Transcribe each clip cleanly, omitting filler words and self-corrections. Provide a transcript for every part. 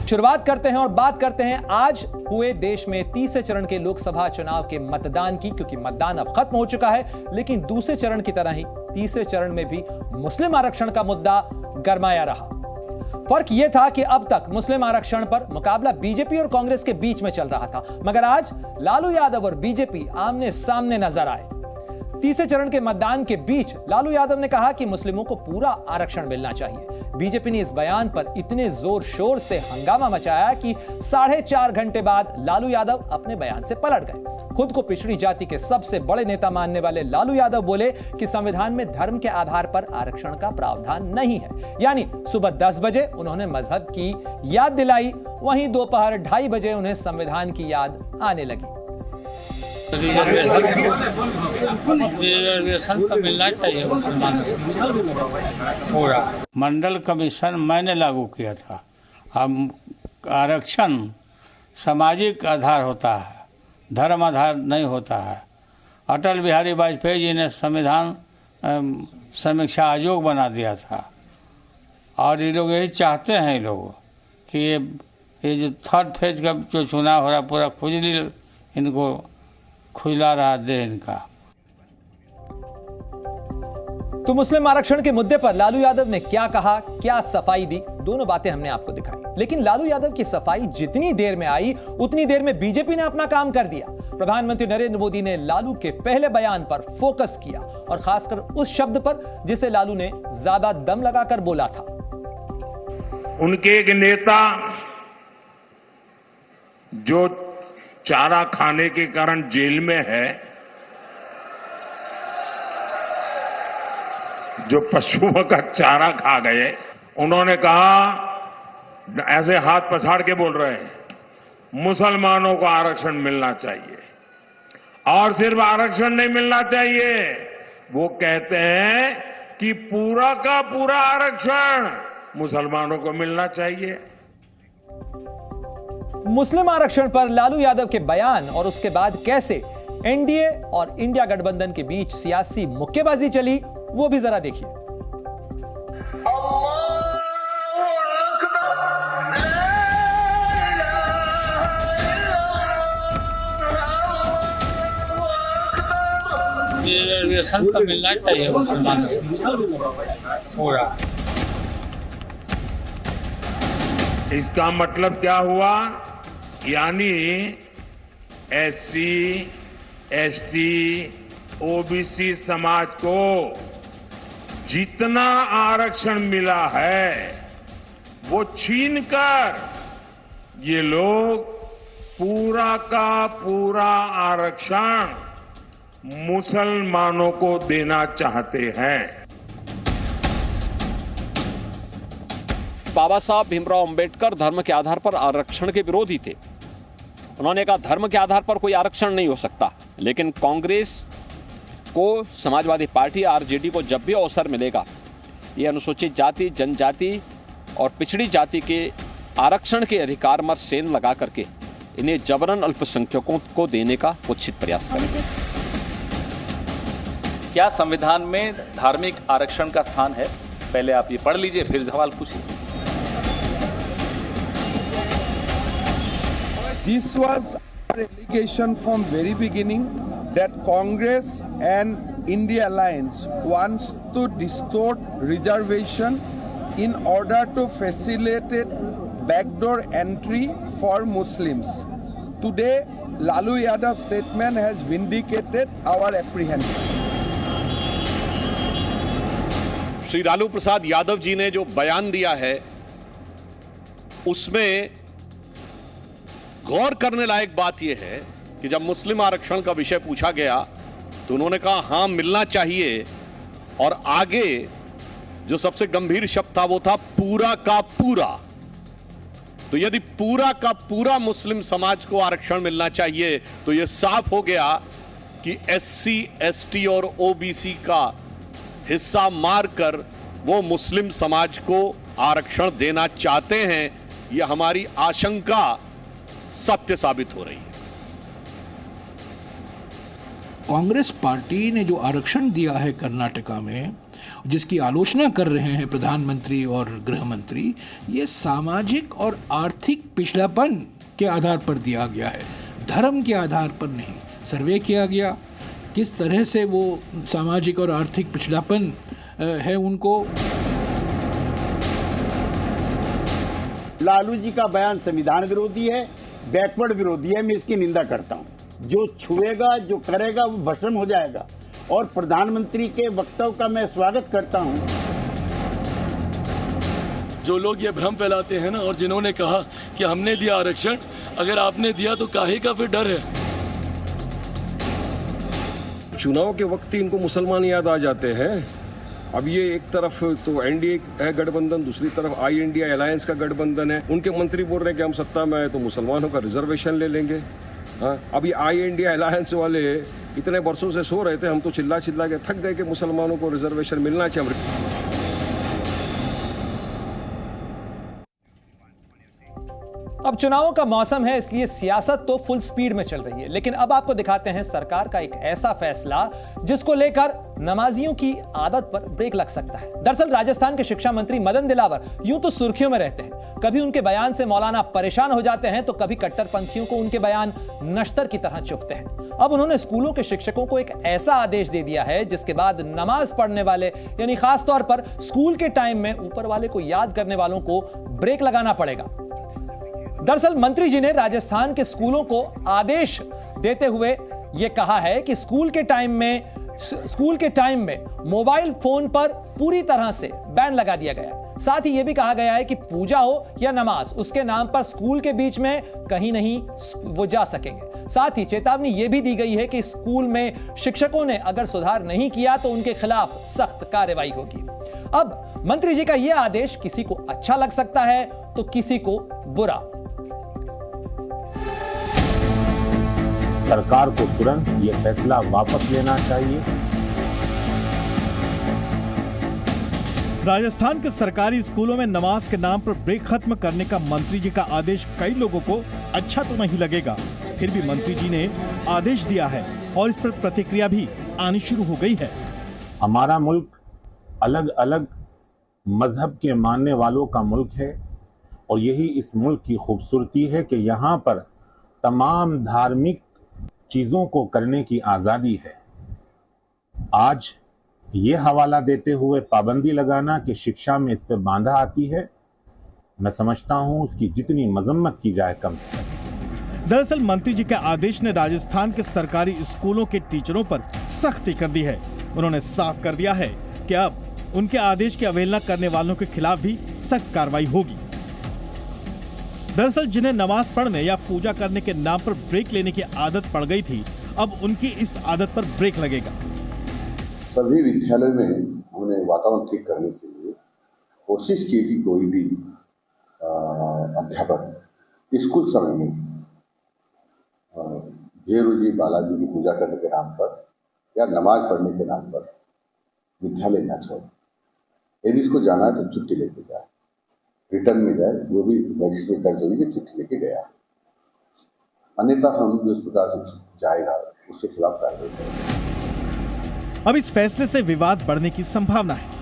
शुरुआत करते हैं और बात करते हैं आज हुए देश में तीसरे चरण के लोकसभा चुनाव के मतदान की, क्योंकि मतदान अब खत्म हो चुका है। लेकिन दूसरे चरण की तरह ही तीसरे चरण में भी मुस्लिम आरक्षण का मुद्दा गरमाया रहा। फर्क यह था कि अब तक मुस्लिम आरक्षण पर मुकाबला बीजेपी और कांग्रेस के बीच में चल रहा था, मगर आज लालू यादव और बीजेपी आमने सामने नजर आए। तीसरे चरण के मतदान के बीच लालू यादव ने कहा कि मुस्लिमों को पूरा आरक्षण मिलना चाहिए। बीजेपी ने इस बयान पर इतने जोर शोर से हंगामा मचाया कि 4.5 घंटे बाद लालू यादव अपने बयान से पलट गए। खुद को पिछड़ी जाति के सबसे बड़े नेता मानने वाले लालू यादव बोले कि संविधान में धर्म के आधार पर आरक्षण का प्रावधान नहीं है। यानी सुबह 10 बजे उन्होंने मजहब की याद दिलाई, वहीं दोपहर 2:30 बजे उन्हें संविधान की याद आने लगी। रिजर्वेशन तो मिलना चाहिए मुसलमानों को पूरा। मंडल कमीशन मैंने लागू किया था। अब आरक्षण सामाजिक आधार होता है, धर्म आधार नहीं होता है। अटल बिहारी वाजपेयी जी ने संविधान समीक्षा आयोग बना दिया था और ये लोग यही चाहते हैं ये लोग कि ये जो थर्ड फेज का जो चुनाव हो रहा पूरा खुजली इनको खुला रहा दे इनका। तो मुस्लिम आरक्षण के मुद्दे पर लालू यादव ने क्या कहा, क्या सफाई दी, दोनों बातें हमने आपको दिखाई। लेकिन लालू यादव की सफाई जितनी देर में आई उतनी देर में बीजेपी ने अपना काम कर दिया। प्रधानमंत्री नरेंद्र मोदी ने लालू के पहले बयान पर फोकस किया और खासकर उस शब्द पर जिसे लालू ने ज्यादा दम लगाकर बोला था। उनके एक नेता जो चारा खाने के कारण जेल में है, जो पशुओं का चारा खा गए, उन्होंने कहा, ऐसे हाथ पछाड़ के बोल रहे हैं, मुसलमानों को आरक्षण मिलना चाहिए। और सिर्फ आरक्षण नहीं मिलना चाहिए, वो कहते हैं कि पूरा का पूरा आरक्षण मुसलमानों को मिलना चाहिए। मुस्लिम आरक्षण पर लालू यादव के बयान और उसके बाद कैसे एनडीए और इंडिया गठबंधन के बीच सियासी मुक्केबाजी चली, वो भी जरा देखिए। रिजर्वेशन तो मिलना चाहिए मुसलमानों को पूरा। इसका मतलब क्या हुआ? यानी एससी, एसटी, ओबीसी समाज को जितना आरक्षण मिला है वो छीनकर ये लोग पूरा का पूरा आरक्षण मुसलमानों को देना चाहते हैं। बाबा साहब भीमराव अंबेडकर धर्म के आधार पर आरक्षण के विरोधी थे। उन्होंने कहा धर्म के आधार पर कोई आरक्षण नहीं हो सकता। लेकिन कांग्रेस को, समाजवादी पार्टी, आरजेडी को जब भी अवसर मिलेगा ये अनुसूचित जाति, जनजाति और पिछड़ी जाति के आरक्षण के अधिकार पर सेंध लगा करके इन्हें जबरन अल्पसंख्यकों को देने का कुत्सित प्रयास करेंगे। क्या संविधान में धार्मिक आरक्षण का स्थान है? पहले आप ये पढ़ लीजिए, फिर सवाल पूछिए। This was our allegation from very beginning that Congress and India Alliance wants to distort reservation in order to facilitate backdoor entry for Muslims. Today, Lalu Yadav's statement has vindicated our apprehension. Shri Lalu Prasad Yadav ji ने जो बयान दिया है उसमें गौर करने लायक बात यह है कि जब मुस्लिम आरक्षण का विषय पूछा गया तो उन्होंने कहा हां मिलना चाहिए, और आगे जो सबसे गंभीर शब्द था वो था पूरा का पूरा। तो यदि पूरा का पूरा मुस्लिम समाज को आरक्षण मिलना चाहिए तो यह साफ हो गया कि एससी, एसटी और ओबीसी का हिस्सा मारकर वो मुस्लिम समाज को आरक्षण देना चाहते हैं। यह हमारी आशंका सत्य साबित हो रही है। कांग्रेस पार्टी ने जो आरक्षण दिया है कर्नाटका में, जिसकी आलोचना कर रहे हैं प्रधानमंत्री और गृह मंत्री, ये सामाजिक और आर्थिक पिछड़ापन के आधार पर दिया गया है, धर्म के आधार पर नहीं। सर्वे किया गया किस तरह से वो सामाजिक और आर्थिक पिछड़ापन है उनको। लालू जी का बयान संविधान विरोधी है, बैकवर्ड विरोधी है, मैं इसकी निंदा करता हूं। जो छुएगा, जो करेगा वो भस्म हो जाएगा। और प्रधानमंत्री के वक्तव्य का मैं स्वागत करता हूं। जो लोग ये भ्रम फैलाते हैं ना, और जिन्होंने कहा कि हमने दिया आरक्षण, अगर आपने दिया तो काहे का फिर डर है। चुनाव के वक्त ही इनको मुसलमान याद आ जाते हैं। अब ये एक तरफ तो एनडीए है गठबंधन, दूसरी तरफ आई इंडिया अलायंस का गठबंधन है। उनके मंत्री बोल रहे हैं कि हम सत्ता में आए तो मुसलमानों का रिजर्वेशन ले लेंगे। हाँ, अभी आई इंडिया अलायंस वाले इतने वर्षों से सो रहे थे, हम तो चिल्ला चिल्ला के थक गए कि मुसलमानों को रिजर्वेशन मिलना चाहिए। अब चुनावों का मौसम है, इसलिए सियासत तो फुल स्पीड में चल रही है, लेकिन अब आपको दिखाते हैं सरकार का एक ऐसा फैसला जिसको लेकर नमाजियों की आदत पर ब्रेक लग सकता है। दरअसल राजस्थान के शिक्षा मंत्री मदन दिलावर यूं तो सुर्खियों में रहते हैं, कभी उनके बयान से मौलाना परेशान हो जाते हैं तो कभी कट्टरपंथियों को उनके बयान नश्तर की तरह चुभते हैं। अब उन्होंने स्कूलों के शिक्षकों को एक ऐसा आदेश दे दिया है जिसके बाद नमाज पढ़ने वाले, यानी खासतौर पर स्कूल के टाइम में ऊपर वाले को याद करने वालों को ब्रेक लगाना पड़ेगा। दरअसल मंत्री जी ने राजस्थान के स्कूलों को आदेश देते हुए यह कहा है कि स्कूल के टाइम में मोबाइल फोन पर पूरी तरह से बैन लगा दिया गया है। साथ ही यह भी कहा गया है कि पूजा हो या नमाज, उसके नाम पर स्कूल के बीच में कहीं नहीं वो जा सकेंगे। साथ ही चेतावनी यह भी दी गई है कि स्कूल में शिक्षकों ने अगर सुधार नहीं किया तो उनके खिलाफ सख्त कार्रवाई होगी। अब मंत्री जी का यह आदेश किसी को अच्छा लग सकता है तो किसी को बुरा। सरकार को तुरंत ये फैसला वापस लेना चाहिए। राजस्थान के सरकारी स्कूलों में नमाज के नाम पर ब्रेक खत्म करने का मंत्री जी का आदेश कई लोगों को अच्छा तो नहीं लगेगा, फिर भी मंत्री जी ने आदेश दिया है और इस पर प्रतिक्रिया भी आनी शुरू हो गई है। हमारा मुल्क अलग अलग मजहब के मानने वालों का मुल्क है और यही इस मुल्क की खूबसूरती है कि यहाँ पर तमाम धार्मिक चीजों को करने की आजादी है। आज ये हवाला देते हुए पाबंदी लगाना कि शिक्षा में इस पर बाधा आती है, मैं समझता हूं उसकी जितनी मजम्मत की जाए कम है। दरअसल मंत्री जी के आदेश ने राजस्थान के सरकारी स्कूलों के टीचरों पर सख्ती कर दी है। उन्होंने साफ कर दिया है कि अब उनके आदेश की अवहेलना करने वालों के खिलाफ भी सख्त कार्रवाई होगी। दरअसल जिन्हें नमाज पढ़ने या पूजा करने के नाम पर ब्रेक लेने की आदत पड़ गई थी, अब उनकी इस आदत पर ब्रेक लगेगा। सभी विद्यालय में हमने वातावरण ठीक करने के लिए कोशिश की कि कोई भी अध्यापक स्कूल समय में बेरोजी बालाजी की पूजा करने के नाम पर या नमाज पढ़ने के नाम पर विद्यालय न छोड़े। यदि इसको जाना है तो छुट्टी लेके जाए, रिटर्न में जाए, वो भी रजिस्टर में दर्ज होगी कि चिट्ठी लेके गया। अन्यथा हम जो इस प्रकार से जाएगा उसके खिलाफ कार्रवाई करेंगे। अब इस फैसले से विवाद बढ़ने की संभावना है।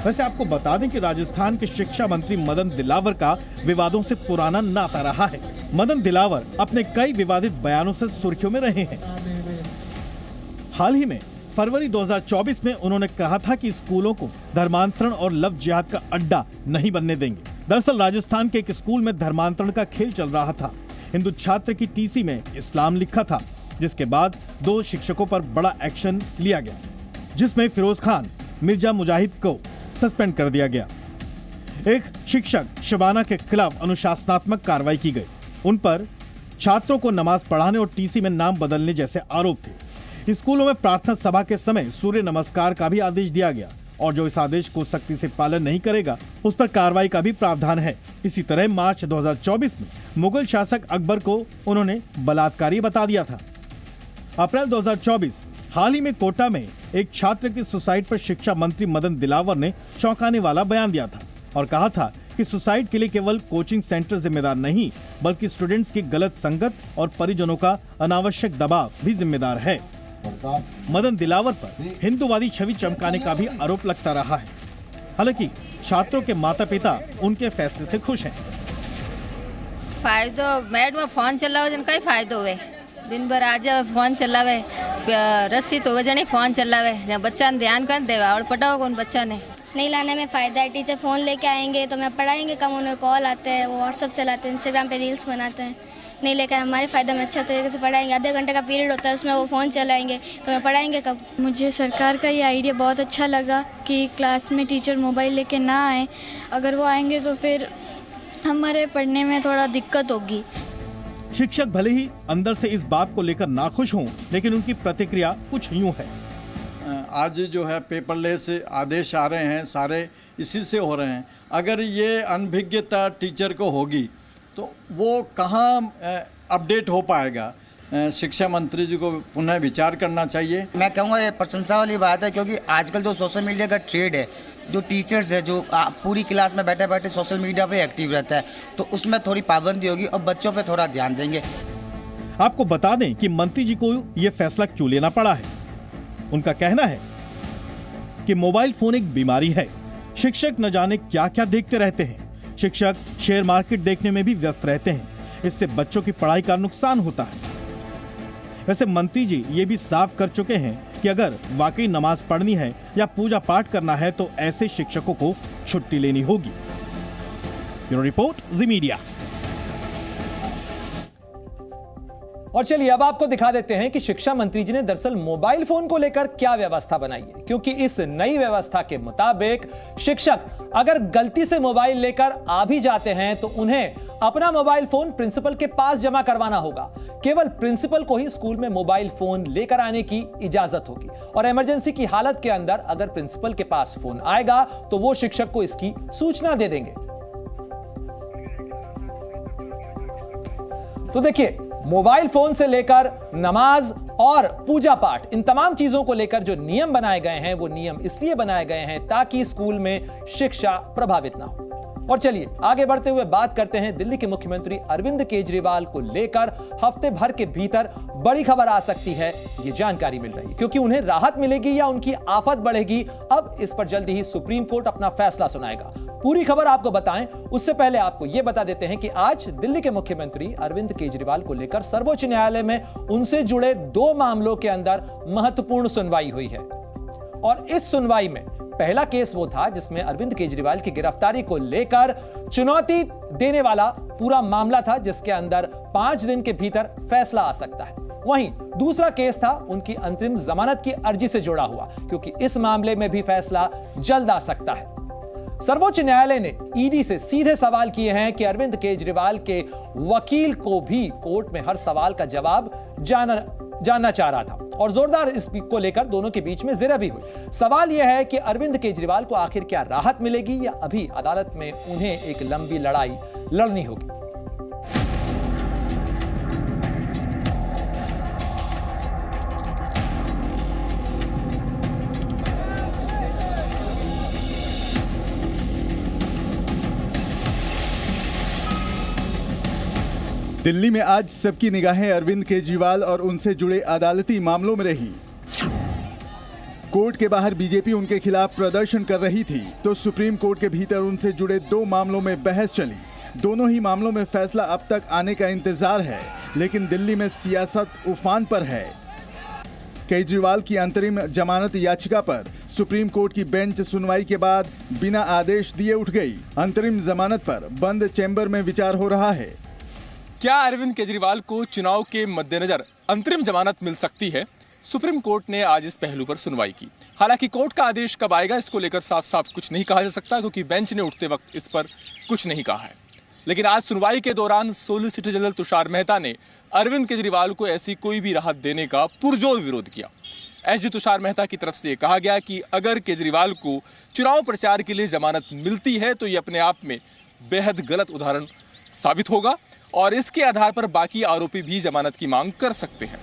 वैसे आपको बता दें कि राजस्थान के शिक्षा मंत्री मदन दिलावर का विवादों से पुराना नाता रहा है। मदन दिलावर अपने कई विवादित बयानों से सुर्खियों में रहे हैं। हाल ही में फरवरी 2024 में उन्होंने कहा था कि स्कूलों को धर्मांतरण और लव जिहाद का अड्डा नहीं बनने देंगे। दरअसल राजस्थान के एक स्कूल में धर्मांतरण का खेल चल रहा था। हिंदू छात्र की टीसी में इस्लाम लिखा था, जिसके बाद 2 शिक्षकों पर बड़ा एक्शन लिया गया, जिसमें फिरोज खान, मिर्जा मुजाहिद को सस्पेंड कर दिया गया। एक शिक्षक शबाना के खिलाफ अनुशासनात्मक कार्रवाई की गई। उन पर छात्रों को नमाज पढ़ाने और टीसी में नाम बदलने जैसे आरोप थे। स्कूलों में प्रार्थना सभा के समय सूर्य नमस्कार का भी आदेश दिया गया और जो इस आदेश को सख्ती से पालन नहीं करेगा उस पर कार्रवाई का भी प्रावधान है। इसी तरह मार्च 2024 में मुगल शासक अकबर को उन्होंने बलात्कारी बता दिया था। अप्रैल 2024 हाल ही में कोटा में एक छात्र के सुसाइड पर शिक्षा मंत्री मदन दिलावर ने चौंकाने वाला बयान दिया था और कहा था कि सुसाइड के लिए केवल कोचिंग सेंटर जिम्मेदार नहीं, बल्कि स्टूडेंट्स की गलत संगत और परिजनों का अनावश्यक दबाव भी जिम्मेदार है। मदन दिलावर पर हिंदूवादी छवि चमकाने का भी आरोप लगता रहा है। हालांकि छात्रों के माता पिता उनके फैसले से खुश हैं। फायदो मैडम फोन चलाओ जिनका ही फायदो हुए, दिन भर आ जाओ फोन चलावे, रस्सी तो वजनी फोन चलावे, बच्चा ने ध्यान कर दे और पढ़ाओ कौन बच्चा ने। नहीं लाने में फ़ायदा है, टीचर फ़ोन लेके आएंगे तो मैं पढ़ाएंगे कम, उन्हें कॉल आते हैं, वो व्हाट्सअप चलाते हैं, इंस्टाग्राम पे रील्स बनाते हैं। नहीं लेकर हमारे फ़ायदा में अच्छा तरीके से पढ़ाएंगे, आधे घंटे का पीरियड होता है उसमें वो फ़ोन चलाएंगे तो मैं पढ़ाएंगे कब। मुझे सरकार का ये आइडिया बहुत अच्छा लगा कि क्लास में टीचर मोबाइल लेके ना आए, अगर वो आएंगे तो फिर हमारे पढ़ने में थोड़ा दिक्कत होगी। शिक्षक भले ही अंदर से इस बात को लेकर नाखुश हों, लेकिन उनकी प्रतिक्रिया कुछ यूं है। आज जो है पेपरलेस आदेश आ रहे हैं, सारे इसी से हो रहे हैं। अगर ये अनभिज्ञता टीचर को होगी तो वो कहाँ अपडेट हो पाएगा। शिक्षा मंत्री जी को पुनः विचार करना चाहिए। मैं कहूँगा ये प्रशंसा वाली बात है, क्योंकि आजकल जो सोशल मीडिया का ट्रेंड है, जो टीचर्स है जो पूरी क्लास में बैठे बैठे सोशल मीडिया पे एक्टिव रहता है, तो उसमें थोड़ी पाबंदी होगी और बच्चों पे थोड़ा ध्यान देंगे। आपको बता दें कि मंत्री जी को ये फैसला क्यों लेना पड़ा है। उनका कहना है कि मोबाइल फोन एक बीमारी है, शिक्षक न जाने क्या क्या देखते रहते हैं। शिक्षक शेयर मार्केट देखने में भी व्यस्त रहते हैं, इससे बच्चों की पढ़ाई का नुकसान होता है। वैसे मंत्री जी ये भी साफ कर चुके हैं कि अगर वाकई नमाज पढ़नी है या पूजा पाठ करना है तो ऐसे शिक्षकों को छुट्टी लेनी होगी। ब्यूरो रिपोर्ट, जी मीडिया। और चलिए अब आपको दिखा देते हैं कि शिक्षा मंत्री जी ने दरअसल मोबाइल फोन को लेकर क्या व्यवस्था बनाई है, क्योंकि इस नई व्यवस्था के मुताबिक शिक्षक अगर गलती से मोबाइल लेकर आ भी जाते हैं तो उन्हें अपना मोबाइल फोन प्रिंसिपल के पास जमा करवाना होगा। केवल प्रिंसिपल को ही स्कूल में मोबाइल फोन लेकर आने की इजाजत होगी और इमरजेंसी की हालत के अंदर अगर प्रिंसिपल के पास फोन आएगा तो वो शिक्षक को इसकी सूचना दे देंगे। तो देखिए, मोबाइल फोन से लेकर नमाज और पूजा पाठ, इन तमाम चीजों को लेकर जो नियम बनाए गए हैं वो नियम इसलिए बनाए गए हैं ताकि स्कूल में शिक्षा प्रभावित ना हो। और चलिए आगे बढ़ते हुए बात करते हैं दिल्ली के मुख्यमंत्री अरविंद केजरीवाल को लेकर। हफ्ते भर के भीतर बड़ी खबर आ सकती है, ये जानकारी मिल रही है, क्योंकि उन्हें राहत मिलेगी या उनकी आफत बढ़ेगी, अब इस पर जल्दी ही सुप्रीम कोर्ट अपना फैसला सुनाएगा। पूरी खबर आपको बताएं उससे पहले आपको यह बता देते हैं कि आज दिल्ली के मुख्यमंत्री अरविंद केजरीवाल को लेकर सर्वोच्च न्यायालय में उनसे जुड़े 2 मामलों के अंदर महत्वपूर्ण सुनवाई हुई है। और इस सुनवाई में पहला केस वो था जिसमें अरविंद केजरीवाल की गिरफ्तारी को लेकर चुनौती देने वाला पूरा मामला था, जिसके अंदर 5 दिन के भीतर फैसला आ सकता है। वहीं दूसरा केस था उनकी अंतरिम जमानत की अर्जी से जुड़ा हुआ, क्योंकि इस मामले में भी फैसला जल्द आ सकता है। सर्वोच्च न्यायालय ने ईडी से सीधे सवाल किए हैं कि अरविंद केजरीवाल के वकील को भी कोर्ट में हर सवाल का जवाब जानना चाह रहा था और जोरदार इस को लेकर दोनों के बीच में जिरह भी हुई। सवाल यह है कि अरविंद केजरीवाल को आखिर क्या राहत मिलेगी या अभी अदालत में उन्हें एक लंबी लड़ाई लड़नी होगी। दिल्ली में आज सबकी निगाहें अरविंद केजरीवाल और उनसे जुड़े अदालती मामलों में रही। कोर्ट के बाहर बीजेपी उनके खिलाफ प्रदर्शन कर रही थी तो सुप्रीम कोर्ट के भीतर उनसे जुड़े 2 मामलों में बहस चली। दोनों ही मामलों में फैसला अब तक आने का इंतजार है, लेकिन दिल्ली में सियासत उफान पर है। केजरीवाल की अंतरिम जमानत याचिका पर सुप्रीम कोर्ट की बेंच सुनवाई के बाद बिना आदेश दिए उठ गई। अंतरिम जमानत पर बंद चैम्बर में विचार हो रहा है। क्या अरविंद केजरीवाल को चुनाव के मद्देनजर अंतरिम जमानत मिल सकती है? सुप्रीम कोर्ट ने आज इस पहलू पर सुनवाई की। हालांकि कोर्ट का आदेश कब आएगा इसको लेकर साफ साफ कुछ नहीं कहा जा सकता, क्योंकि बेंच ने उठते वक्त इस पर कुछ नहीं कहा है। लेकिन आज सुनवाई के दौरान सोलिसिटर जनरल तुषार मेहता ने अरविंद केजरीवाल को ऐसी कोई भी राहत देने का पुरजोर विरोध किया। एसजी तुषार मेहता की तरफ से कहा गया कि अगर केजरीवाल को चुनाव प्रचार के लिए जमानत मिलती है तो ये अपने आप में बेहद गलत उदाहरण साबित होगा और इसके आधार पर बाकी आरोपी भी जमानत की मांग कर सकते हैं।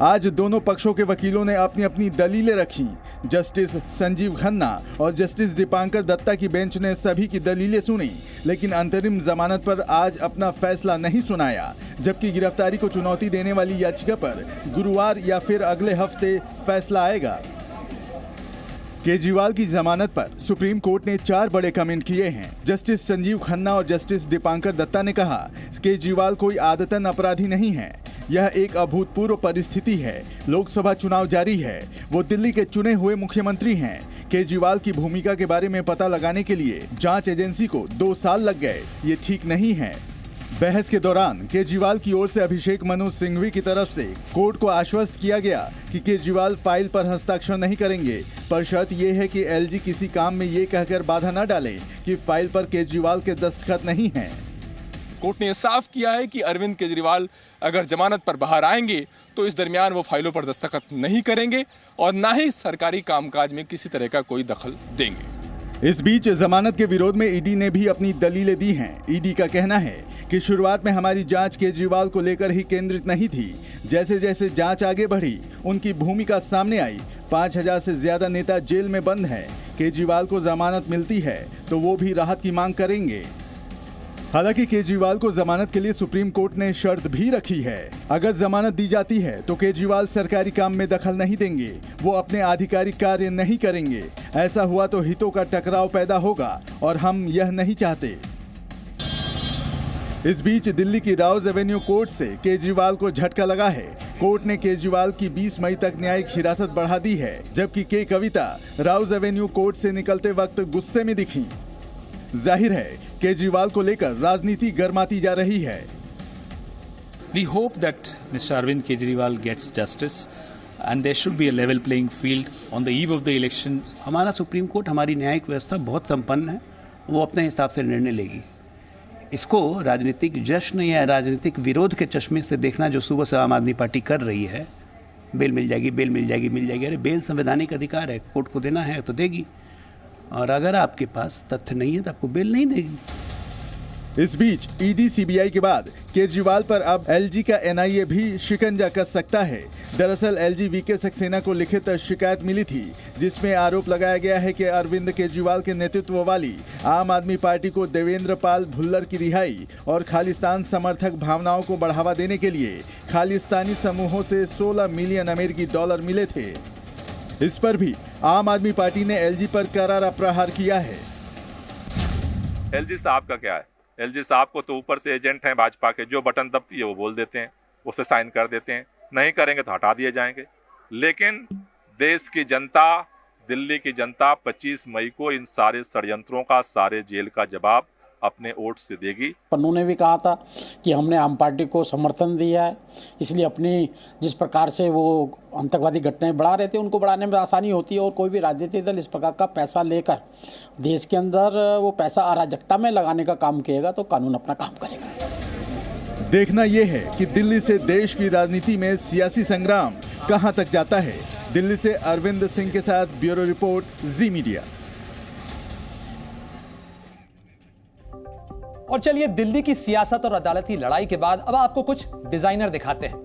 आज दोनों पक्षों के वकीलों ने अपनी अपनी दलीलें रखी। जस्टिस संजीव खन्ना और जस्टिस दीपांकर दत्ता की बेंच ने सभी की दलीलें सुनी, लेकिन अंतरिम जमानत पर आज अपना फैसला नहीं सुनाया, जबकि गिरफ्तारी को चुनौती देने वाली याचिका पर गुरुवार या फिर अगले हफ्ते फैसला आएगा। केजरीवाल की जमानत पर सुप्रीम कोर्ट ने 4 बड़े कमेंट किए हैं। जस्टिस संजीव खन्ना और जस्टिस दीपांकर दत्ता ने कहा, केजरीवाल कोई आदतन अपराधी नहीं है, यह एक अभूतपूर्व परिस्थिति है। लोकसभा चुनाव जारी है, वो दिल्ली के चुने हुए मुख्यमंत्री हैं। केजरीवाल की भूमिका के बारे में पता लगाने के लिए जांच एजेंसी को 2 साल लग गए, ये ठीक नहीं है। बहस के दौरान केजरीवाल की ओर से अभिषेक मनु सिंघवी की तरफ से कोर्ट को आश्वस्त किया गया कि केजरीवाल फाइल पर हस्ताक्षर नहीं करेंगे, पर शर्त यह है कि एलजी किसी काम में ये कहकर बाधा न डाले कि फाइल पर केजरीवाल के दस्तखत नहीं हैं। कोर्ट ने साफ किया है कि अरविंद केजरीवाल अगर जमानत पर बाहर आएंगे तो इस दरमियान वो फाइलों पर दस्तखत नहीं करेंगे और ना ही सरकारी कामकाज में किसी तरह का कोई दखल देंगे। इस बीच जमानत के विरोध में ईडी ने भी अपनी दलीलें दी हैं। ईडी का कहना है कि शुरुआत में हमारी जांच केजरीवाल को लेकर ही केंद्रित नहीं थी। जैसे जैसे जांच आगे बढ़ी, उनकी भूमिका सामने आई। 5000 से ज्यादा नेता जेल में बंद हैं। केजरीवाल को जमानत मिलती है तो वो भी राहत की मांग करेंगे। हालांकि केजरीवाल को जमानत के लिए सुप्रीम कोर्ट ने शर्त भी रखी है। अगर जमानत दी जाती है तो केजरीवाल सरकारी काम में दखल नहीं देंगे, वो अपने आधिकारिक कार्य नहीं करेंगे। ऐसा हुआ तो हितों का टकराव पैदा होगा और हम यह नहीं चाहते। इस बीच दिल्ली की राउज एवेन्यू कोर्ट से केजरीवाल को झटका लगा है। कोर्ट ने केजरीवाल की 20 मई तक न्यायिक हिरासत बढ़ा दी है, जबकि के कविता राउज एवेन्यू कोर्ट से निकलते वक्त गुस्से में दिखी। जाहिर है केजरीवाल को लेकर राजनीति गर्माती जा रही है। We hope that Mr. Arvind Kejriwal gets justice and there should be a level playing field on the eve of the elections. हमारा सुप्रीम कोर्ट, हमारी न्यायिक व्यवस्था बहुत संपन्न है, वो अपने हिसाब से निर्णय लेगी। इसको राजनीतिक जश्न या राजनीतिक विरोध के चश्मे से देखना जो सुबह से आम आदमी पार्टी कर रही है, बेल मिल जाएगी, बेल मिल जाएगी, मिल जाएगी। अरे बेल संवैधानिक अधिकार है, कोर्ट को देना है तो देगी, और अगर आपके पास तथ्य नहीं है तो आपको बेल नहीं देगी। इस बीच ईडी सीबीआई के बाद केजरीवाल पर अब एलजी का एनआईए भी शिकंजा कस सकता है। दरअसल एलजी वीके सक्सेना को लिखित शिकायत मिली थी, जिसमें आरोप लगाया गया है कि अरविंद केजरीवाल के नेतृत्व वाली आम आदमी पार्टी को देवेंद्र पाल भुल्लर की रिहाई और खालिस्तान समर्थक भावनाओं को बढ़ावा देने के लिए खालिस्तानी समूहों से 16 मिलियन अमेरिकी डॉलर मिले थे। इस पर भी आम आदमी पार्टी ने एलजी पर करारा प्रहार किया है। एलजी साहब का क्या है? एलजी साहब को तो ऊपर से एजेंट हैं भाजपा के, जो बटन दबती है वो बोल देते हैं, उस पर साइन कर देते हैं, नहीं करेंगे तो हटा दिए जाएंगे। लेकिन देश की जनता, दिल्ली की जनता 25 मई को इन सारे षड्यंत्रों का, सारे जेल का जवाब अपने वोट से देगी। पन्नू ने भी कहा था कि हमने आम पार्टी को समर्थन दिया है, इसलिए अपनी जिस प्रकार से वो आतंकवादी घटनाएं बढ़ा रहे थे उनको बढ़ाने में आसानी होती है, और कोई भी राजनीतिक दल इस प्रकार का पैसा लेकर देश के अंदर वो पैसा अराजकता में लगाने का काम किएगा तो कानून अपना काम करेगा। देखना यह है कि दिल्ली से देश की राजनीति में सियासी संग्राम कहां तक जाता है। दिल्ली से अरविंद सिंह के साथ ब्यूरो रिपोर्ट, जी मीडिया। और चलिए दिल्ली की सियासत और अदालती लड़ाई के बाद अब आपको कुछ डिजाइनर दिखाते हैं।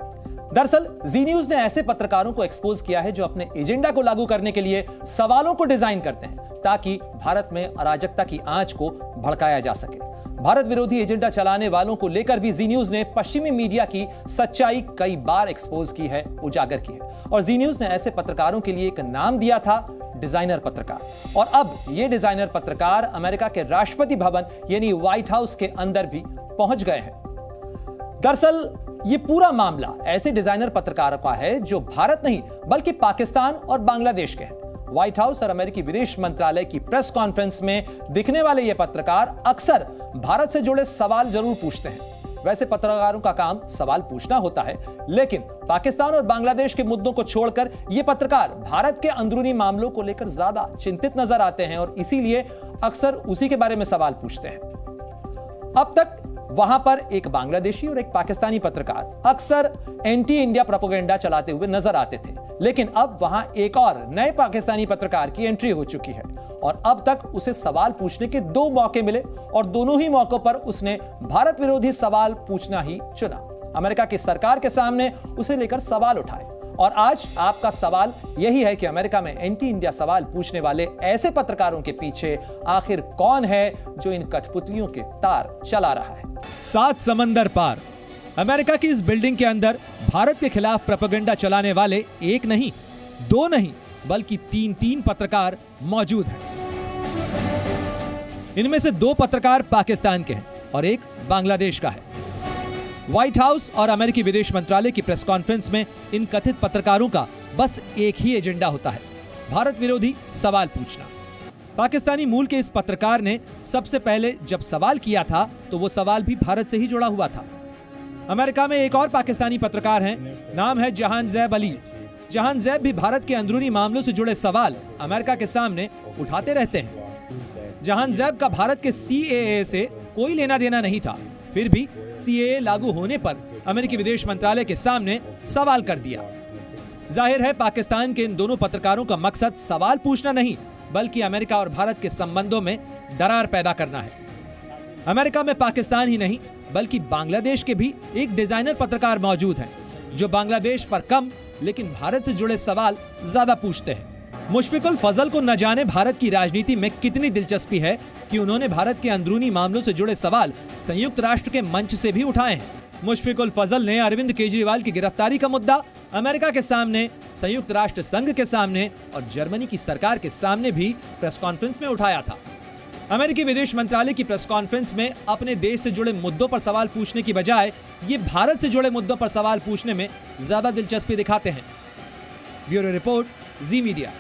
दरअसल जी न्यूज ने ऐसे पत्रकारों को एक्सपोज किया है जो अपने एजेंडा को लागू करने के लिए सवालों को डिजाइन करते हैं ताकि भारत में अराजकता की आंच को भड़काया जा सके। भारत विरोधी एजेंडा चलाने वालों को लेकर भी जी न्यूज ने पश्चिमी मीडिया की सच्चाई कई बार एक्सपोज की है, उजागर की है, और जी न्यूज ने ऐसे पत्रकारों के लिए एक नाम दिया था, डिजाइनर पत्रकार। और अब ये डिजाइनर पत्रकार अमेरिका के राष्ट्रपति भवन यानी व्हाइट हाउस के अंदर भी पहुंच गए हैं। दरअसल ये पूरा मामला ऐसे डिजाइनर पत्रकारों का है जो भारत नहीं बल्कि पाकिस्तान और बांग्लादेश के हैं। व्हाइट हाउस और अमेरिकी विदेश मंत्रालय की प्रेस कॉन्फ्रेंस में दिखने वाले ये पत्रकार अक्सर भारत से जुड़े सवाल जरूर पूछते हैं। वैसे पत्रकारों का काम सवाल पूछना होता है, लेकिन पाकिस्तान और बांग्लादेश के मुद्दों को छोड़कर ये पत्रकार भारत के अंदरूनी मामलों को लेकर ज्यादा चिंतित नजर आते हैं और इसीलिए अक्सर उसी के बारे में सवाल पूछते हैं। अब तक वहां पर एक बांग्लादेशी और एक पाकिस्तानी पत्रकार अक्सर एंटी इंडिया प्रोपेगेंडा चलाते हुए नजर आते थे, लेकिन अब वहां एक और नए पाकिस्तानी पत्रकार की एंट्री हो चुकी है और अब तक उसे सवाल पूछने के 2 मौके मिले और दोनों ही मौकों पर उसने भारत विरोधी सवाल पूछना ही चुना। अमेरिका की सरकार के सामने उसे लेकर सवाल उठाए और आज आपका सवाल यही है कि अमेरिका में एंटी इंडिया सवाल पूछने वाले ऐसे पत्रकारों के पीछे आखिर कौन है जो इन कठपुतलियों के तार चला रहा है। 7 समंदर पार अमेरिका की इस बिल्डिंग के अंदर भारत के खिलाफ प्रोपेगेंडा चलाने वाले एक नहीं, 2 नहीं, बल्कि 3 पत्रकार मौजूद हैं। इनमें से 2 पत्रकार पाकिस्तान के हैं और एक बांग्लादेश का है। व्हाइट हाउस और अमेरिकी विदेश मंत्रालय की प्रेस कॉन्फ्रेंस में इन कथित पत्रकारों का बस एक ही एजेंडा होता है, भारत विरोधी सवाल पूछना। पाकिस्तानी मूल के इस पत्रकार ने सबसे पहले जब सवाल किया था तो वो सवाल भी भारत से ही जुड़ा हुआ था। अमेरिका में एक और पाकिस्तानी पत्रकार हैं, नाम है जहान ज़ैब अली। जहान ज़ैब भी भारत के अंदरूनी मामलों से जुड़े सवाल अमेरिका के सामने उठाते रहते हैं। जहान ज़ैब का भारत के CAA से कोई लेना देना नहीं था, फिर भी CAA लागू होने पर अमेरिकी विदेश मंत्रालय के सामने सवाल कर दिया। जाहिर है पाकिस्तान के इन दोनों पत्रकारों का मकसद सवाल पूछना नहीं, बल्कि अमेरिका और भारत के संबंधों में दरार पैदा करना है। अमेरिका में पाकिस्तान ही नहीं बल्कि बांग्लादेश के भी एक डिजाइनर पत्रकार मौजूद हैं, जो बांग्लादेश पर कम लेकिन भारत से जुड़े सवाल ज्यादा पूछते हैं। मुशफिकुल फजल को न जाने भारत की राजनीति में कितनी दिलचस्पी है कि उन्होंने भारत के अंदरूनी मामलों से जुड़े सवाल संयुक्त राष्ट्र के मंच से भी उठाए हैं। मुशफिकुल फजल ने अरविंद केजरीवाल की गिरफ्तारी का मुद्दा अमेरिका के सामने, संयुक्त राष्ट्र संघ के सामने और जर्मनी की सरकार के सामने भी प्रेस कॉन्फ्रेंस में उठाया था। अमेरिकी विदेश मंत्रालय की प्रेस कॉन्फ्रेंस में अपने देश से जुड़े मुद्दों पर सवाल पूछने की बजाय ये भारत से जुड़े मुद्दों पर सवाल पूछने में ज्यादा दिलचस्पी दिखाते हैं। ब्यूरो रिपोर्ट, जी मीडिया।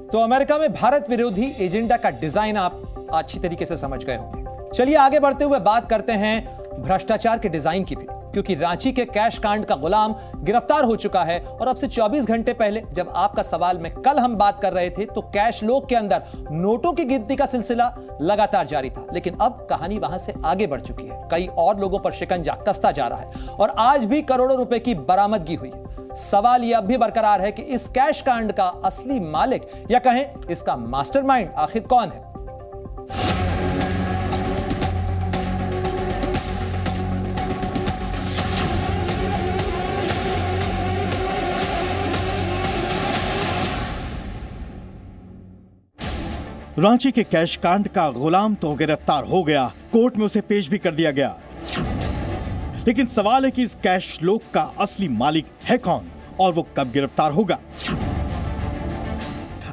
तो अमेरिका में भारत विरोधी एजेंडा का डिजाइन आप अच्छी तरीके से समझ गए होंगे। चलिए आगे बढ़ते हुए बात करते हैं भ्रष्टाचार के डिजाइन की भी, क्योंकि रांची के कैश कांड का गुलाम गिरफ्तार हो चुका है। और अब से 24 घंटे पहले जब आपका सवाल में कल हम बात कर रहे थे तो कैश लोग के अंदर नोटों की गिनती का सिलसिला लगातार जारी था, लेकिन अब कहानी वहां से आगे बढ़ चुकी है। कई और लोगों पर शिकंजा कसता जा रहा है और आज भी करोड़ों रुपए की बरामदगी हुई है। सवाल यह अब भी बरकरार है कि इस कैश कांड का असली मालिक या कहें इसका मास्टरमाइंड आखिर कौन है। रांची के कैश कांड का गुलाम तो गिरफ्तार हो गया, कोर्ट में उसे पेश भी कर दिया गया, लेकिन सवाल है कि इस कैश लोक का असली मालिक है कौन और वो कब गिरफ्तार होगा।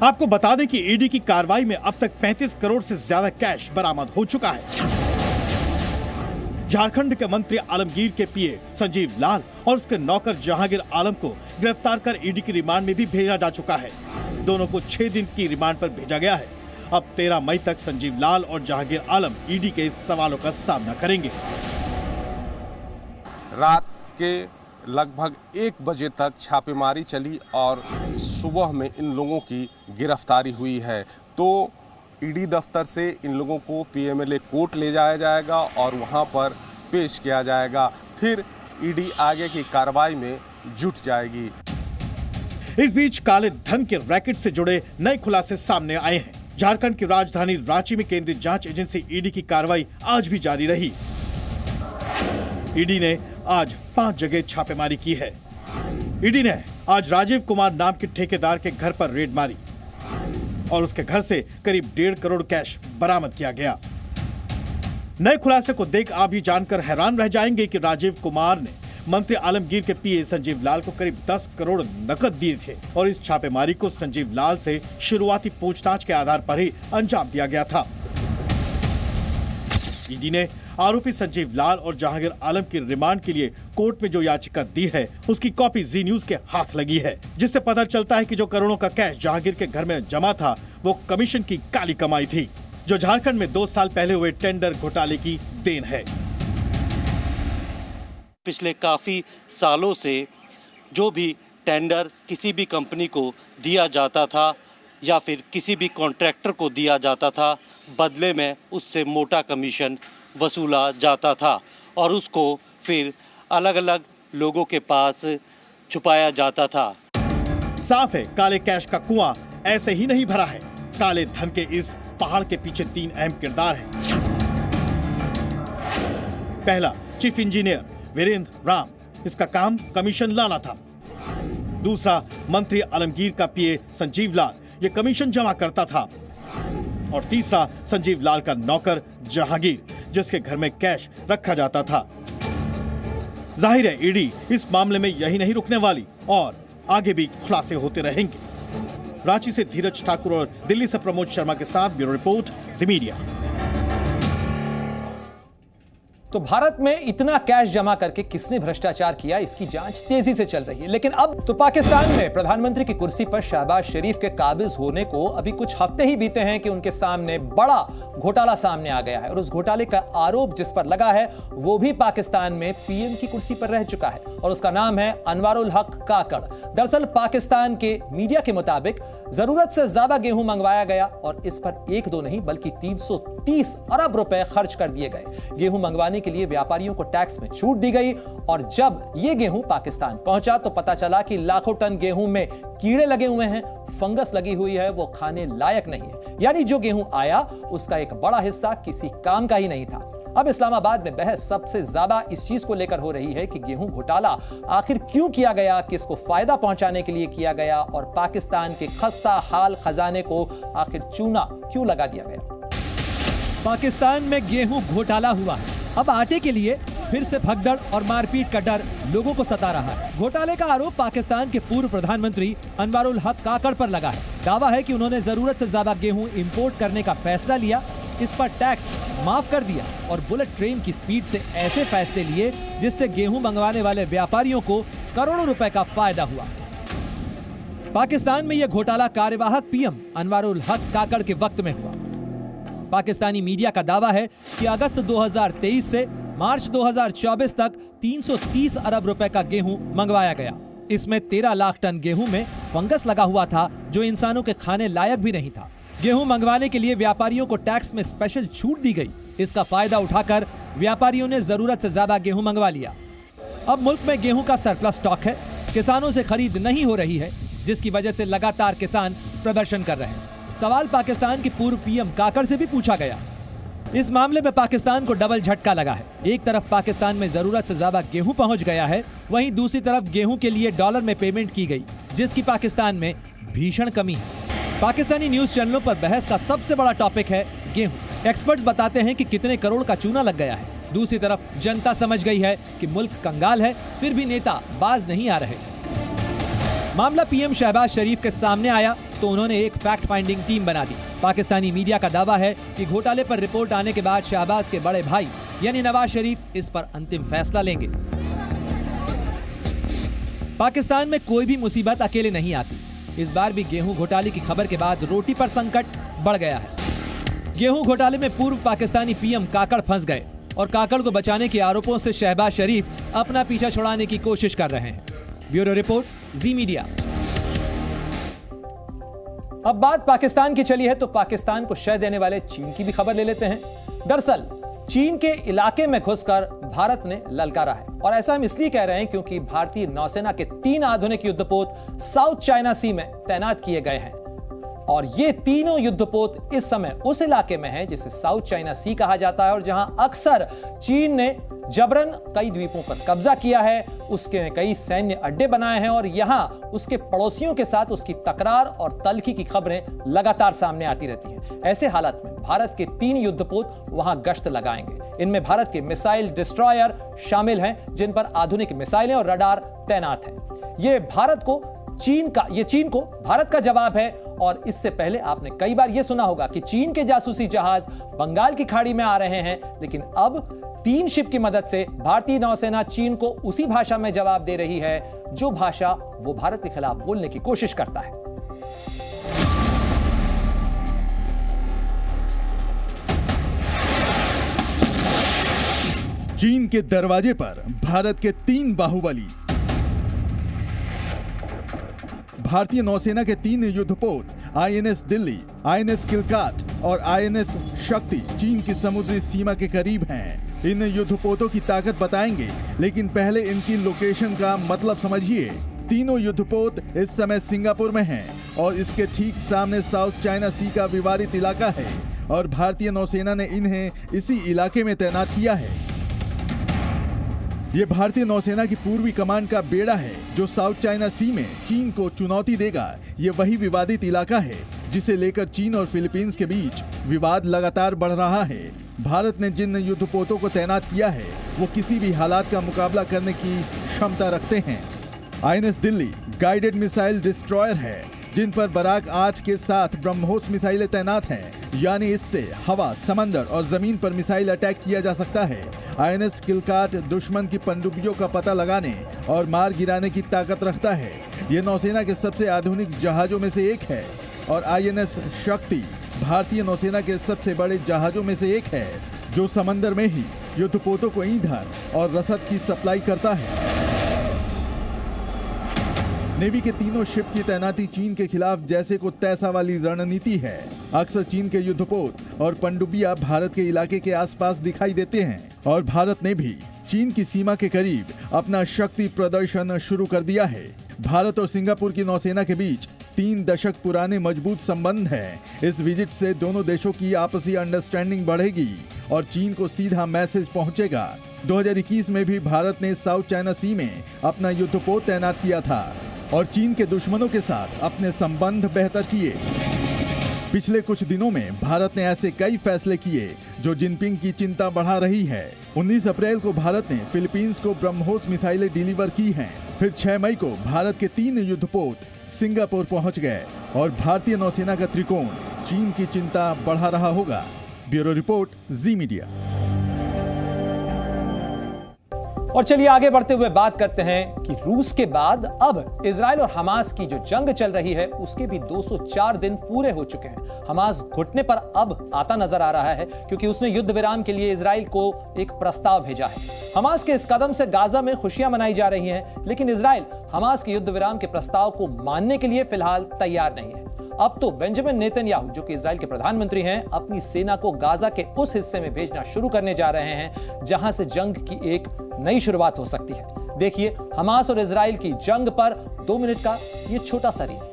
आपको बता दें कि ईडी की कार्रवाई में अब तक 35 करोड़ से ज्यादा कैश बरामद हो चुका है। झारखंड के मंत्री आलमगीर के पीए संजीव लाल और उसके नौकर जहांगीर आलम को गिरफ्तार कर ईडी की रिमांड में भी भेजा जा चुका है। दोनों को 6 दिन की रिमांड पर भेजा गया है। अब 13 मई तक संजीव लाल और जहांगीर आलम ईडी के इस सवालों का सामना करेंगे। रात के लगभग 1 बजे तक छापेमारी चली और सुबह में इन लोगों की गिरफ्तारी हुई है। तो ईडी दफ्तर से इन लोगों को पीएमएलए कोर्ट ले जाया जाएगा और वहां पर पेश किया जाएगा। फिर ईडी आगे की कार्रवाई में जुट जाएगी। इस बीच काले धन के रैकेट से जुड़े नए खुलासे सामने आए हैं। झारखंड की राजधानी रांची में केंद्रीय जांच एजेंसी ईडी की कार्रवाई आज भी जारी रही। ईडी ने आज 5 जगह छापेमारी की है। ईडी ने आज राजीव कुमार नाम के ठेकेदार के घर पर रेड मारी और उसके घर से करीब 1.5 करोड़ कैश बरामद किया गया। नए खुलासे को देख आप भी जानकर हैरान रह जाएंगे कि राजीव कुमार ने मंत्री आलमगीर के पीए संजीव लाल को करीब 10 करोड़ नकद दिए थे और इस छापेमारी को संजीव लाल से शुरुआती पूछताछ के आधार पर ही अंजाम दिया गया था। ईडी ने आरोपी संजीव लाल और जहांगीर आलम की रिमांड के लिए कोर्ट में जो याचिका दी है उसकी कॉपी जी न्यूज के हाथ लगी है, जिससे पता चलता है कि जो करोड़ों का कैश जहांगीर के घर में जमा था वो कमीशन की काली कमाई थी, जो झारखंड में 2 साल पहले हुए टेंडर घोटाले की देन है। पिछले काफ़ी सालों से जो भी टेंडर किसी भी कंपनी को दिया जाता था या फिर किसी भी कॉन्ट्रैक्टर को दिया जाता था, बदले में उससे मोटा कमीशन वसूला जाता था और उसको फिर अलग अलग लोगों के पास छुपाया जाता था। साफ है काले कैश का कुआं ऐसे ही नहीं भरा है। काले धन के इस पहाड़ के पीछे 3 अहम किरदार हैं। पहला, चीफ इंजीनियर वीरेंद्र राम, इसका काम कमीशन लाना था। दूसरा मंत्री आलमगीर का पीए संजीव लाल, ये कमीशन जमा करता था। और तीसरा संजीव लाल का नौकर जहांगीर, जिसके घर में कैश रखा जाता था। जाहिर है ईडी इस मामले में यही नहीं रुकने वाली और आगे भी खुलासे होते रहेंगे। रांची से धीरज ठाकुर और दिल्ली से प्रमोद शर्मा के साथ ब्यूरो रिपोर्ट, जी मीडिया। तो भारत में इतना कैश जमा करके किसने भ्रष्टाचार किया, इसकी जांच तेजी से चल रही है। लेकिन अब तो पाकिस्तान में प्रधानमंत्री की कुर्सी पर शहबाज शरीफ के काबिज होने को अभी कुछ हफ्ते ही बीते हैं कि उनके सामने बड़ा घोटाला सामने आ गया है और उस घोटाले का आरोप जिस पर लगा है वो भी पाकिस्तान में पीएम की कुर्सी पर रह चुका है और उसका नाम है अनवारुल हक काकड़। दरअसल पाकिस्तान के मीडिया के मुताबिक जरूरत से ज्यादा गेहूं मंगवाया गया और इस पर 1-2 नहीं बल्कि 330 अरब रुपए खर्च कर दिए गए। गेहूं मंगवाने के लिए व्यापारियों को टैक्स में छूट दी गई और जब यह गेहूं पाकिस्तान पहुंचा तो पता चला कि लाखों टन गेहूं में कीड़े लगे हुए हैं, फंगस लगी हुई है, वो खाने लायक नहीं है। यानी जो गेहूं आया उसका एक बड़ा हिस्सा किसी काम का ही नहीं था। अब इस्लामाबाद में बहस सबसे ज्यादा इस चीज को लेकर हो रही है कि गेहूं घोटाला आखिर क्यों किया गया, किसको फायदा पहुंचाने के लिए किया गया और पाकिस्तान के खस्ता हाल खजाने को आखिर चूना क्यों लगा दिया गया। पाकिस्तान में गेहूं घोटाला हुआ है। अब आटे के लिए फिर से भगदड़ और मारपीट का डर लोगों को सता रहा है। घोटाले का आरोप पाकिस्तान के पूर्व प्रधानमंत्री अनवारुल हक काकड़ पर लगा है। दावा है कि उन्होंने जरूरत से ज्यादा गेहूं इंपोर्ट करने का फैसला लिया, इस पर टैक्स माफ कर दिया और बुलेट ट्रेन की स्पीड से ऐसे फैसले लिए जिससे गेहूं मंगवाने वाले व्यापारियों को करोड़ों रुपए का फायदा हुआ। पाकिस्तान में यह घोटाला कार्यवाहक पीएम अनवारुल हक काकड़ के वक्त में हुआ। पाकिस्तानी मीडिया का दावा है कि अगस्त 2023 से मार्च 2024 तक 330 अरब रुपए का गेहूं मंगवाया गया। इसमें 13 लाख टन गेहूं में फंगस लगा हुआ था जो इंसानों के खाने लायक भी नहीं था। गेहूं मंगवाने के लिए व्यापारियों को टैक्स में स्पेशल छूट दी गई। इसका फायदा उठाकर व्यापारियों ने जरूरत से ज्यादा गेहूं मंगवा लिया। अब मुल्क में गेहूं का सरप्लस स्टॉक है, किसानों से खरीद नहीं हो रही है, जिसकी वजह से लगातार किसान प्रदर्शन कर रहे हैं। सवाल पाकिस्तान के पूर्व पीएम काकड़ से भी पूछा गया। इस मामले में पाकिस्तान को डबल झटका लगा है। एक तरफ पाकिस्तान में जरूरत से ज्यादा गेहूं पहुंच गया है, वहीं दूसरी तरफ गेहूं के लिए डॉलर में पेमेंट की गई, जिसकी पाकिस्तान में भीषण कमी है। पाकिस्तानी न्यूज चैनलों पर बहस का सबसे बड़ा टॉपिक है गेहूं। एक्सपर्ट्स बताते हैं कि कितने करोड़ का चूना लग गया है। दूसरी तरफ जनता समझ गई है कि मुल्क कंगाल है, फिर भी नेता बाज नहीं आ रहे। मामला पीएम शहबाज शरीफ के सामने आया तो उन्होंने एक फैक्ट फाइंडिंग टीम बना दी। पाकिस्तानी मीडिया का दावा है कि घोटाले पर रिपोर्ट आने के बाद शहबाज के बड़े भाई यानी नवाज शरीफ इस पर अंतिम फैसला लेंगे। पाकिस्तान में कोई भी मुसीबत अकेले नहीं आती। इस बार भी गेहूं घोटाले की खबर के बाद रोटी पर संकट बढ़ गया है। गेहूं घोटाले में पूर्व पाकिस्तानी पीएम काकड़ फंस गए और काकड़ को बचाने के आरोपों से शहबाज शरीफ अपना पीछा छुड़ाने की कोशिश कर रहे हैं। ब्यूरो रिपोर्ट, जी मीडिया। अब बात पाकिस्तान की चली है तो पाकिस्तान को शह देने वाले चीन की भी खबर ले लेते हैं। दरअसल चीन के इलाके में घुसकर भारत ने ललकारा है और ऐसा हम इसलिए कह रहे हैं क्योंकि भारतीय नौसेना के 3 आधुनिक युद्धपोत साउथ चाइना सी में तैनात किए गए हैं और ये तीनों युद्धपोत इस समय उस इलाके में हैं जिसे साउथ चाइना सी कहा जाता है और जहां अक्सर चीन ने जबरन कई द्वीपों पर कब्जा किया है, उसके कई सैन्य अड्डे बनाए हैं और यहां उसके पड़ोसियों के साथ उसकी तकरार और तल्खी की खबरें लगातार सामने आती रहती हैं। ऐसे हालात में भारत के 3 युद्धपोत वहां गश्त लगाएंगे। इनमें भारत के मिसाइल डिस्ट्रॉयर शामिल हैं जिन पर आधुनिक मिसाइलें और रडार तैनात हैं। ये चीन को भारत का जवाब है और इससे पहले आपने कई बार यह सुना होगा कि चीन के जासूसी जहाज बंगाल की खाड़ी में आ रहे हैं, लेकिन अब 3 शिप की मदद से भारतीय नौसेना चीन को उसी भाषा में जवाब दे रही है जो भाषा वो भारत के खिलाफ बोलने की कोशिश करता है। चीन के दरवाजे पर भारत के 3 बाहुबली। भारतीय नौसेना के 3 युद्धपोत आईएनएस दिल्ली, आईएनएस किलकाट और आईएनएस शक्ति चीन की समुद्री सीमा के करीब हैं। इन युद्धपोतों की ताकत बताएंगे, लेकिन पहले इनकी लोकेशन का मतलब समझिए। तीनों युद्धपोत इस समय सिंगापुर में हैं और इसके ठीक सामने साउथ चाइना सी का विवादित इलाका है और भारतीय नौसेना ने इन्हें इसी इलाके में तैनात किया है। ये भारतीय नौसेना की पूर्वी कमान का बेड़ा है जो साउथ चाइना सी में चीन को चुनौती देगा। ये वही विवादित इलाका है जिसे लेकर चीन और फिलीपींस के बीच विवाद लगातार बढ़ रहा है। भारत ने जिन युद्धपोतों को तैनात किया है वो किसी भी हालात का मुकाबला करने की क्षमता रखते हैं। INS Delhi guided missile destroyer है जिन पर बराक 8 के साथ ब्रह्मोस मिसाइलें तैनात हैं, यानी इससे हवा, समंदर और जमीन पर मिसाइल अटैक किया जा सकता है। INS किलकाट दुश्मन की पनडुब्बियों का पता लगाने और मार गिराने की ताकत रखता है। ये नौसेना के सबसे आधुनिक जहाजों में से एक है और INS शक्ति भारतीय नौसेना के सबसे बड़े जहाजों में से एक है जो समंदर में ही युद्धपोतों को ईंधन और रसद की सप्लाई करता है। नेवी के तीनों शिप की तैनाती चीन के खिलाफ जैसे को तैसा वाली रणनीति है। अक्सर चीन के युद्धपोत और पनडुब्बियां भारत के इलाके के आसपास दिखाई देते हैं और भारत ने भी चीन की सीमा के करीब अपना शक्ति प्रदर्शन शुरू कर दिया है। भारत और सिंगापुर की नौसेना के बीच 3 दशक पुराने मजबूत संबंध है। इस विजिट से दोनों देशों की आपसी अंडरस्टैंडिंग बढ़ेगी और चीन को सीधा मैसेज पहुंचेगा। 2021 में भी भारत ने साउथ चाइना सी में अपना युद्धपोत तैनात किया था और चीन के दुश्मनों के साथ अपने संबंध बेहतर किए। पिछले कुछ दिनों में भारत ने ऐसे कई फैसले किए जो जिनपिंग की चिंता बढ़ा रही है। 19 अप्रैल को भारत ने फिलीपींस को ब्रह्मोस मिसाइलें डिलीवर की हैं। फिर 6 मई को भारत के 3 युद्धपोत सिंगापुर पहुंच गए और भारतीय नौसेना का त्रिकोण चीन की चिंता बढ़ा रहा होगा। ब्यूरो रिपोर्ट, जी मीडिया। और चलिए आगे बढ़ते हुए बात करते हैं कि रूस के बाद अब इजराइल और हमास की जो जंग चल रही है उसके भी 204 दिन पूरे हो चुके हैं। हमास घुटने पर अब आता नजर आ रहा है क्योंकि उसने युद्ध विराम के लिए इजराइल को एक प्रस्ताव भेजा है। हमास के इस कदम से गाजा में खुशियां मनाई जा रही हैं, लेकिन इजराइल हमास के युद्ध विराम के प्रस्ताव को मानने के लिए फिलहाल तैयार नहीं है। अब तो बेंजामिन नेतन्याहू जो कि इजराइल के प्रधानमंत्री हैं, अपनी सेना को गाजा के उस हिस्से में भेजना शुरू करने जा रहे हैं जहां से जंग की एक नई शुरुआत हो सकती है। देखिए हमास और इजराइल की जंग पर 2 मिनट का ये छोटा सा रील।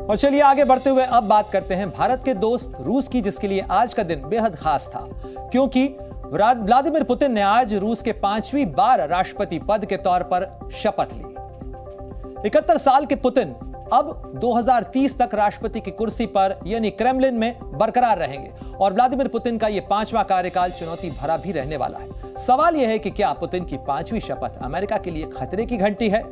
और चलिए आगे बढ़ते हुए अब बात करते हैं भारत के दोस्त रूस की, जिसके लिए आज का दिन बेहद खास था क्योंकि व्लादिमीर पुतिन ने आज रूस के 5वीं बार राष्ट्रपति पद के तौर पर शपथ ली। 71 साल के पुतिन अब 2030 तक राष्ट्रपति की कुर्सी पर यानी क्रेमलिन में बरकरार रहेंगे और व्लादिमीर पुतिन का यह 5वां कार्यकाल चुनौती भरा भी रहने वाला है। सवाल यह है कि क्या पुतिन की 5वीं शपथ अमेरिका के लिए खतरे की घंटी है?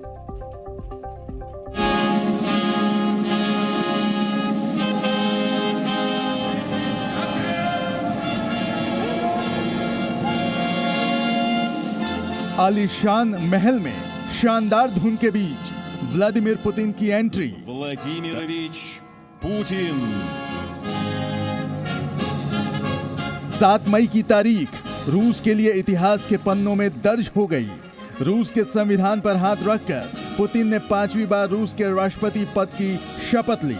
आलीशान महल में शानदार धुन के बीच व्लादिमीर पुतिन की एंट्री। Vladimirovich Putin. 7 मई की तारीख रूस के लिए इतिहास के पन्नों में दर्ज हो गई। रूस के संविधान पर हाथ रखकर पुतिन ने 5वीं बार रूस के राष्ट्रपति पद की शपथ ली।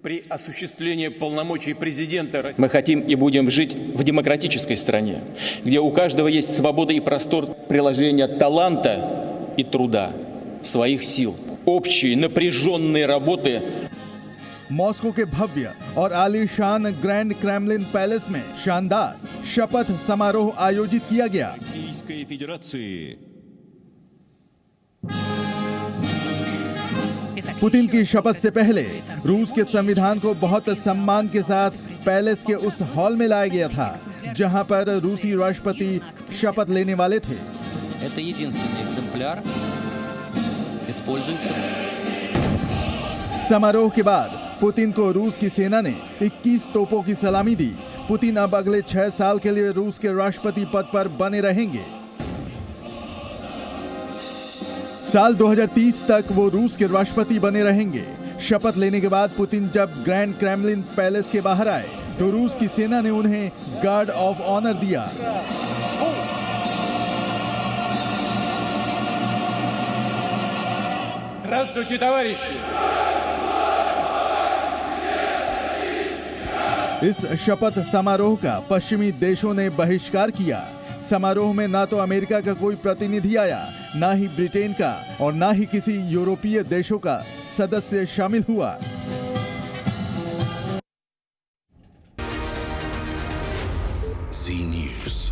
При осуществлении полномочий президента мы хотим и будем жить в демократической стране, где у каждого есть свобода и простор приложения таланта и труда, своих сил, общей напряженной работы. मॉस्को के भव्य और आलीशान ग्रैंड क्रेमलिन पैलेस में शानदार शपथ समारोह आयोजित किया गया। Российской Федерации. पुतिन की शपथ से पहले रूस के संविधान को बहुत सम्मान के साथ पैलेस के उस हॉल में लाया गया था जहां पर रूसी राष्ट्रपति शपथ लेने वाले थे। समारोह के बाद पुतिन को रूस की सेना ने 21 तोपों की सलामी दी। पुतिन अब अगले 6 साल के लिए रूस के राष्ट्रपति पद पर बने रहेंगे। साल 2030 तक वो रूस के राष्ट्रपति बने रहेंगे। शपथ लेने के बाद पुतिन जब ग्रैंड क्रेमलिन पैलेस के बाहर आए तो रूस की सेना ने उन्हें गार्ड ऑफ ऑनर दिया। Здравствуйте, товарищи! इस शपथ समारोह का पश्चिमी देशों ने बहिष्कार किया। समारोह में ना तो अमेरिका का कोई प्रतिनिधि आया, ना ही ब्रिटेन का और ना ही किसी यूरोपीय देशों का सदस्य शामिल हुआ। Z News.